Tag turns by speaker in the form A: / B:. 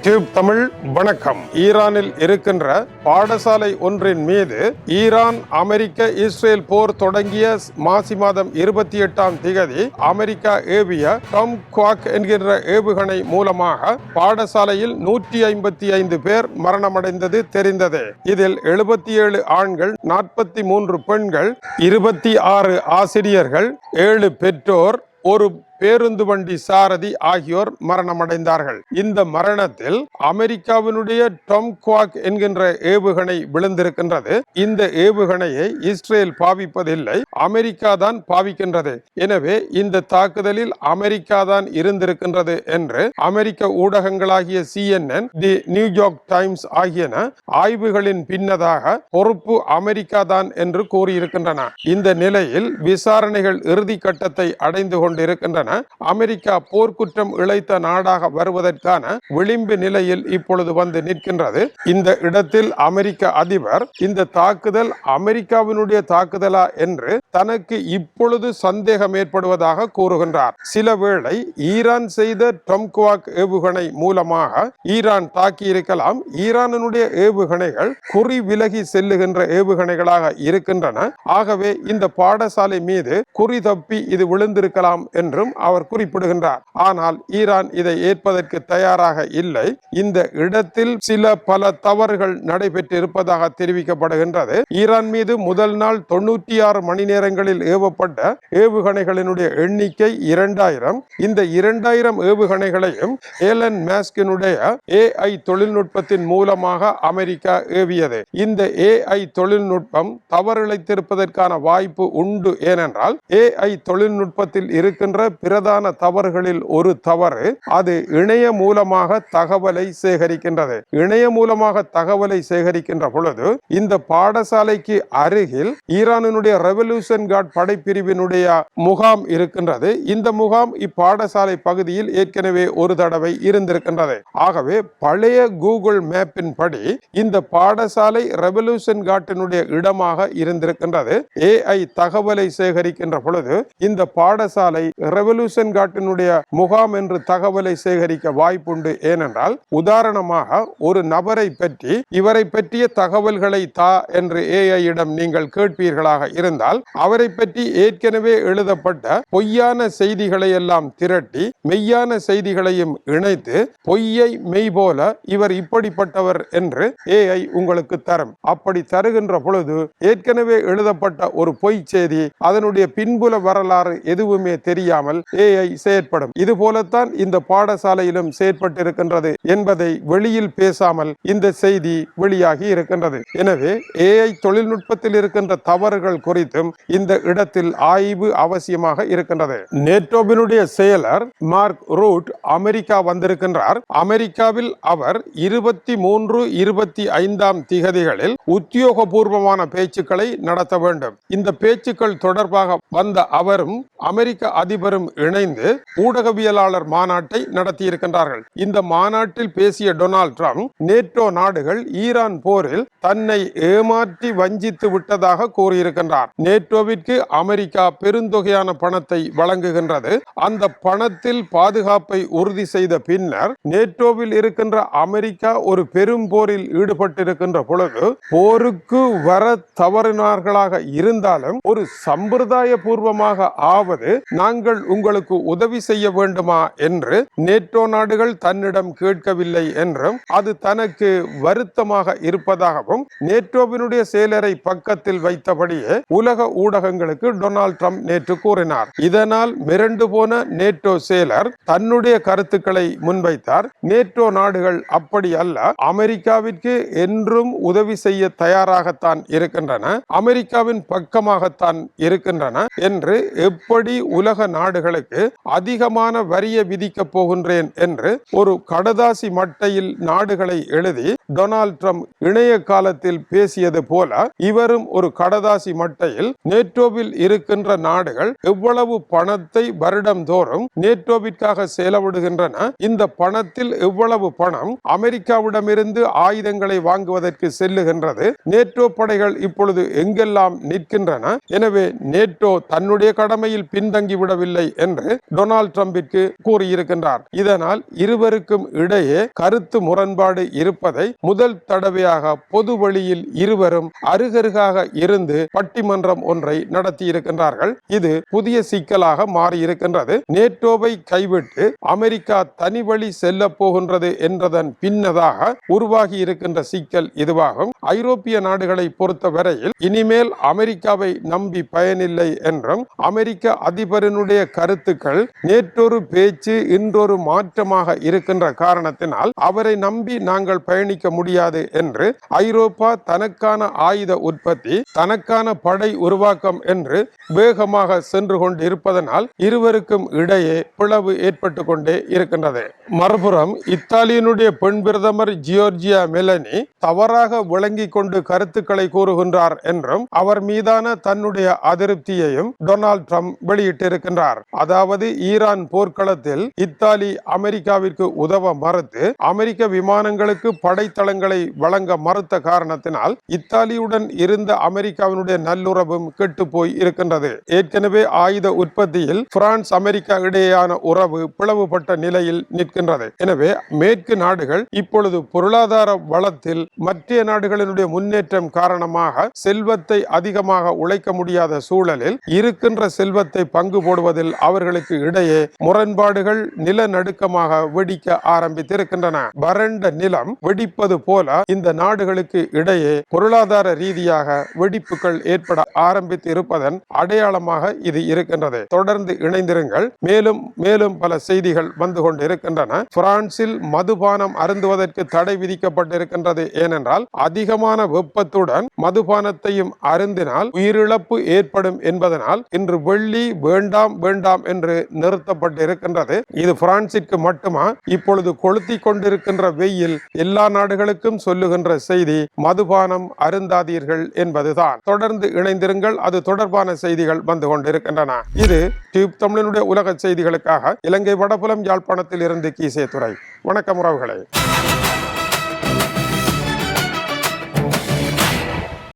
A: Tube Tamil வணக்கம். ஈரானில் இருக்கின்ற பாடசாலை ஒன்றின் மீது ஈரான் அமெரிக்க இஸ்ரேல் போர் தொடங்கிய மாசி மாதம் 28 அமெரிக்கா ஏவிய டாம் குவாக் என்கின்ற ஏவுகணை மூலமாக பாடசாலையில் 155 பேர் மரணமடைந்தது தெரிந்தது. இதில் 77 ஆண்கள், 43 பெண்கள், 26 ஆசிரியர்கள், 7 பெற்றோர், ஒரு பேருந்து வண்டி சாரதி ஆகியோர் மரணமடைந்தார்கள். இந்த மரணத்தில் அமெரிக்காவினுடைய டாம் குவாக் என்கின்ற ஏவுகணை விழுந்திருக்கின்றது. இந்த ஏவுகணையை இஸ்ரேல் பாவிப்பதில்லை, அமெரிக்கா தான் பாவிக்கின்றது. எனவே இந்த தாக்குதலில் அமெரிக்கா தான் இருந்திருக்கின்றது என்று அமெரிக்க ஊடகங்களாகிய CNN, தி நியூயார்க் டைம்ஸ் ஆகியன ஆய்வுகளின் பின்னதாக பொறுப்பு அமெரிக்கா தான் என்று கூறியிருக்கின்றன. இந்த நிலையில் விசாரணைகள் இறுதி கட்டத்தை அடைந்து கொண்டிருக்கின்றன. அமெரிக்கா போர்க்குற்றம் இழைத்த நாடாக வருவதற்கான விளிம்பு நிலையில் இப்பொழுது வந்து நிற்கின்றது. இந்த இடத்தில் அமெரிக்க அதிபர் இந்த தாக்குதல் அமெரிக்காவினுடைய தாக்குதலா என்று தனக்கு இப்பொழுது சந்தேகம் ஏற்படுவதாக கூறுகின்றார். சில வேளை ஈரான் செய்த டாம் குவாக் ஏவுகணை மூலமாக ஈரான் தாக்கி இருக்கலாம். ஈரானுடைய ஏவுகணைகள் குறி விலகி செல்லுகின்ற ஏவுகணைகளாக இருக்கின்றன. ஆகவே இந்த பாடசாலை மீது குறி தப்பி இது விழுந்திருக்கலாம் என்றும் அவர் குறிப்பிடுகின்றார். ஆனால் ஈரான் இதை ஏற்பதற்கு தயாராக இல்லை. இந்த இடத்தில் பல தவறுகள் நடைபெற்று இருப்பதாக தெரிவிக்கப்படுகின்றது. ஈரான் மீது முதல் நாள் 96 மணி நேரங்களில் ஏவப்பட்ட ஏவுகணைகளினுடைய எண்ணிக்கை 2000. இந்த 2000 ஏவுகணைகளையும் ஏலன் மாஸ்கினுடைய AI தொழில்நுட்பத்தின் மூலமாக அமெரிக்கா ஏவியது. இந்த AI தொழில்நுட்பம் தவறிழைத்திருப்பதற்கான வாய்ப்பு உண்டு. ஏனென்றால் AI தொழில்நுட்பத்தில் இருக்கின்ற பிரதான தவறுகளில் ஒரு தவறு, அது இணைய மூலமாக தகவலை சேகரிக்கின்றது. இணைய மூலமாக தகவலை சேகரிக்கின்ற பொழுது இந்த பாடசாலைக்கு அருகில் ஈரானினுடைய ரெவல்யூஷன் கார்ட் படைப்பிரிவினுடைய முகாம் இருக்கின்றது. இந்த முகாம் இப்பாடசாலை பகுதியில் ஏற்கனவே ஒரு தடவை இருந்திருக்கின்றது. ஆகவே பழைய கூகுள் மேப்பின் படி இந்த பாடசாலை ரெவல்யூஷன் கார்டினுடைய இடமாக இருந்திருக்கின்றது. AI தகவலை சேகரிக்கின்ற பொழுது இந்த பாடசாலை ரெவல்யூஷன் கார்டினுடைய முகாம் என்று தகவலை சேகரிக்க வாய்ப்புண்டு. ஏனென்றால் உதாரணமாக ஒரு நபரை பற்றி, இவரை பற்றிய தகவல்களை தா என்று AI இடம் நீங்கள் கேட்பீர்களாக இருந்தால் அவரை பற்றி ஏற்கனவே எழுதப்பட்ட பொய்யான செய்திகளை எல்லாம் திரட்டி மெய்யான செய்திகளையும் இணைத்து பொய்யை மெய் போல இவர் இப்படிப்பட்டவர் என்று AI உங்களுக்கு தரும். அப்படி தருகின்ற பொழுது ஏற்கனவே எழுதப்பட்ட ஒரு பொய் செய்தி, அதனுடைய பின்புல வரலாறு எதுவுமே தெரியாமல் AI செயற்படும். இது போலத்தான் இந்த பாடசாலையிலும் செயற்பட்டிருக்கின்றது என்பதை வெளியில் பேசாமல் இந்த செய்தி வெளியாகி இருக்கின்றது. எனவே AI தொழில்நுட்பத்தில் இருக்கின்ற தவறுகள் குறித்தும் இந்த இடத்தில் ஆய்வு அவசியமாக இருக்கின்றது. நேட்டோவினுடைய செயலர் மார்க் ரூட் அமெரிக்கா வந்திருக்கின்றார். அமெரிக்காவில் அவர் 23, 25 உத்தியோகபூர்வமான பேச்சுக்களை நடத்த வேண்டும். இந்த பேச்சுக்கள் தொடர்பாக வந்த அவரும் அமெரிக்க அதிபரும் இணைந்து ஊடகவியலாளர் மாநாட்டை நடத்தி இருக்கின்றார்கள். இந்த மாநாட்டில் பேசிய டொனால்ட் ட்ரம்ப் நேட்டோ நாடுகள் ஈரான் போரில் தன்னை ஏமாற்றி வஞ்சித்து விட்டதாக கூறியிருக்கின்றார். நேட்டோவிற்கு அமெரிக்கா பெருந்தொகையான பணத்தை வழங்குகின்றது. அந்த பணத்தில் பாதுகாப்பை உறுதி செய்த பின்னர் நேட்டோவில் இருக்கின்ற அமெரிக்கா ஒரு பெரும் போரில் ஈடுபட்டிருக்கின்ற பொழுது போருக்கு வர தவறினார்களாக இருந்தாலும் ஒரு சம்பிரதாய பூர்வமாக ஆவது நாங்கள் உங்களுக்கு உதவி செய்ய வேண்டுமா என்று நேட்டோ நாடுகள் தன்னிடம் கேட்கவில்லை என்றும் அது தனக்கு வருத்தமாக இருப்பதாகவும் நேட்டோவினுடைய செயலரை பக்கத்தில் வைத்தபடியே உலக ஊடகங்களுக்கு டொனால்ட் ட்ரம்ப் நேற்று கூறினார். இதனால் மிரண்டு போன நேட்டோ செயலர் தன்னுடைய கருத்துக்களை முன்வைத்தார். நேட்டோ நாடுகள் அப்படி அல்ல, அமெரிக்காவிற்கு என்றும் உதவி செய்ய தயாராகத்தான் இருக்கின்றன, அமெரிக்காவின் பக்கமாகத்தான் இருக்கின்றன என்று எப்படி உலக நாடுகளுக்கு அதிகமான வரியை விதிக்கப் போகின்றேன் என்று ஒரு கடதாசி மட்டையில் நாடுகளை எழுதி டொனால்ட் ட்ரம்ப் இணைய காலத்தில் பேசியது போல இவரும் ஒரு கடதாசி மட்டையில் நேட்டோவில் இருக்கின்ற நாடுகள் எவ்வளவு பணத்தை வருடம் தோறும் நேட்டோவிற்காக செலவிடுகின்றன, இந்த பணத்தில் எவ்வளவு பணம் அமெரிக்காவிடமிருந்து ஆயுதங்களை வாங்குவதற்கு செல்லுகின்றது, நேட்டோ படைகள் இப்பொழுது எங்கெல்லாம் நிற்கின்றன, எனவே நேட்டோ தன்னுடைய கடமையில் பின்தங்கிவிடவில்லை என்று டொனால்ட் ட்ரம்பிற்கு கூறியிருக்கின்றார். இதனால் இருவருக்கும் இடையே கருத்து முரண்பாடு இருப்பதை முதல் தடவையாக பொது வழியில் இருவரும் அருகருகாக இருந்து பட்டிமன்றம் ஒன்றை நடத்தியிருக்கின்றார்கள். இது புதிய சிக்கலாக மாறியிருக்கின்றது. நேட்டோவை கைவிட்டு அமெரிக்கா தனி வழி செல்ல போகின்றது என்றதன் பின்னதாக உருவாகி இருக்கின்ற சிக்கல் இதுவாகும். ஐரோப்பிய நாடுகளை பொறுத்தவரையில் இனிமேல் அமெரிக்காவை நம்பி பயனில்லை என்றும் அமெரிக்க அதிபரினுடைய கருத்துக்கள் நேற்றொரு பேச்சு இன்றொரு மாற்றமாக இருக்கின்ற காரணத்தினால் அவரை நம்பி நாங்கள் பயணிக்க முடியாது என்று ஐரோப்பா தனக்கான ஆயுத உற்பத்தி தனக்கான படை உருவாக்கம் என்று வேகமாக சென்று கொண்டு இருப்பதனால் இருவருக்கும் இடையே பிளவு ஏற்பட்டு கொண்டே இருக்கின்றது. மறுபுறம் இத்தாலியினுடைய பெண் பிரதமர் ஜியோர்ஜியா மெலனி தவறாக விளங்கி கொண்டு கருத்துக்களை கூறுகின்றார் என்றும் அவர் மீதான தன்னுடைய அதிருப்தியையும் டொனால்ட் ட்ரம்ப் வெளியிட்டிருக்கின்றார். அதாவது ஈரான் போர்க்களத்தில் இத்தாலி அமெரிக்காவிற்கு உதவ மறுத்து அமெரிக்க விமானங்களுக்கு படைத்தளங்களை வழங்க மறுத்த காரணத்தினால் இத்தாலியுடன் இருந்த அமெரிக்காவினுடைய நல்லுறவும் கெட்டு போய் இருக்கின்றது. ஏற்கனவே ஆயுத உற்பத்தியில் பிரான்ஸ் அமெரிக்கா இடையேயான உறவு பிளவுபட்ட நிலையில் நிற்கின்றது. எனவே மேற்கு நாடுகள் இப்பொழுது பொருளாதார வளத்தில் மற்ற நாடுகளினுடைய முன்னேற்றம் காரணமாக செல்வத்தை அதிகமாக உழைக்க முடியாத சூழலில் இருக்கின்ற செல்வத்தை பங்கு போடுவதில் அவர்களுக்கு இடையே முரண்பாடுகள் நிலநடுக்கமாக வெடிக்க ஆரம்பித்திருக்கின்றன. வறண்ட நிலம் வெடிப்பது போல இந்த நாடுகளுக்கு இடையே பொருளாதார ரீதியாக வெடிப்புகள் ஏற்பட ஆரம்பித்து இருப்பதன் அடையாளமாக இது இருக்கின்றது. தொடர்ந்து இணைந்திருங்கள். மேலும் மேலும் பல செய்திகள் வந்து கொண்டு இருக்கின்றன. பிரான்சில் மதுபானம் அருந்துவதற்கு தடை விதிக்கப்பட்டிருக்கின்றது. ஏனென்றால் அதிகமான வெப்பத்துடன் மதுபானத்தையும் அருந்தினால் உயிரிழப்பு ஏற்படும் என்பதனால் இன்று வெள்ளி வேண்டாம் வேண்டாம் என்று நிறுத்தப்பட்டிருக்கின்றது. இது பிரான்சிற்கு மட்டுமா? இப்பொழுது கொளுத்தி கொண்டிருக்கின்ற வெயில் எல்லா நாடுகளுக்கும் சொல்லுகின்ற செய்தி மதுபானம் அருந்தாதீர்கள் என்பதுதான். தொடர்ந்து இணைந்திருங்கள். அது தொடர்பான செய்திகள் வந்து கொண்டிருக்கின்றன. இது டியூப் தமிழனுடைய உலக செய்திகளுக்காக இலங்கை வடபுலம் யாழ்ப்பாணத்தில் இருந்து கீசே துறை. வணக்கம் உறவுகளே.